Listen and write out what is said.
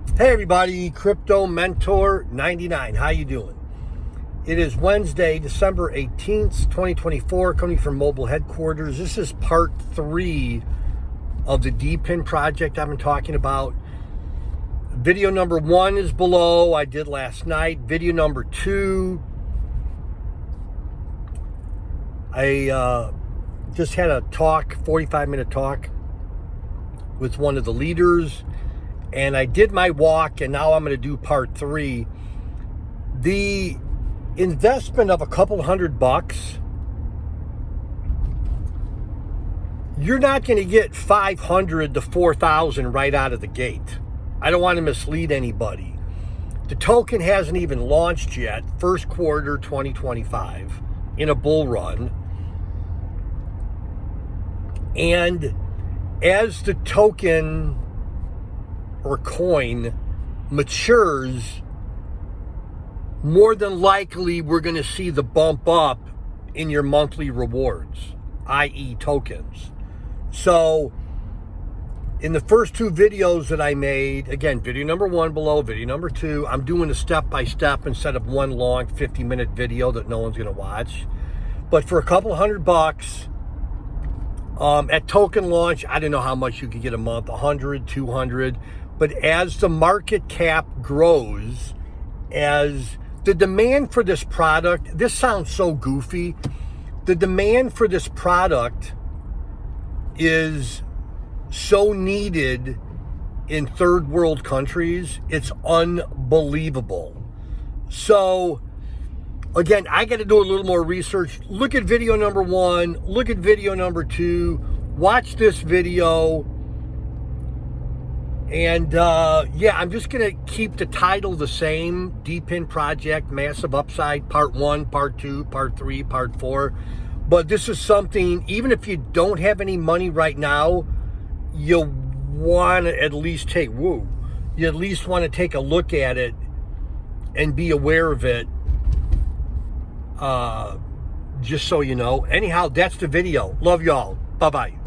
Hey everybody, Crypto Mentor 99. How you doing? It is Wednesday, December 18th, 2024, coming from mobile headquarters. This is part 3 of the DePin project I've been talking about. Video number 1 is below. I did last night. Video number 2, I just had a talk, 45-minute talk with one of the leaders. And I did my walk, and now I'm going to do part 3. The investment of a couple $100, you're not going to get 500 to 4,000 right out of the gate. I don't want to mislead anybody. The token hasn't even launched yet, first quarter 2025, in a bull run. And as the token or coin matures, more than likely we're going to see the bump up in your monthly rewards, i.e. tokens. So in the first 2 videos that I made, again, video number 1 below, video number 2, I'm doing a step-by-step instead of one long 50-minute video that no one's going to watch. But for a couple $100, at token launch, I don't know how much you could get a month, 100, 200. But as the market cap grows, as the demand for this product, this sounds so goofy, the demand for this product is so needed in third world countries, it's unbelievable. So again, I got to do a little more research. Look at video number 1, look at video number 2, watch this video. And yeah, I'm just going to keep the title the same, DePin Project, Massive Upside, Part 1, Part 2, Part 3, Part 4. But this is something, even if you don't have any money right now, you want to at least you at least want to take a look at it and be aware of it, just so you know. Anyhow, that's the video. Love y'all. Bye-bye.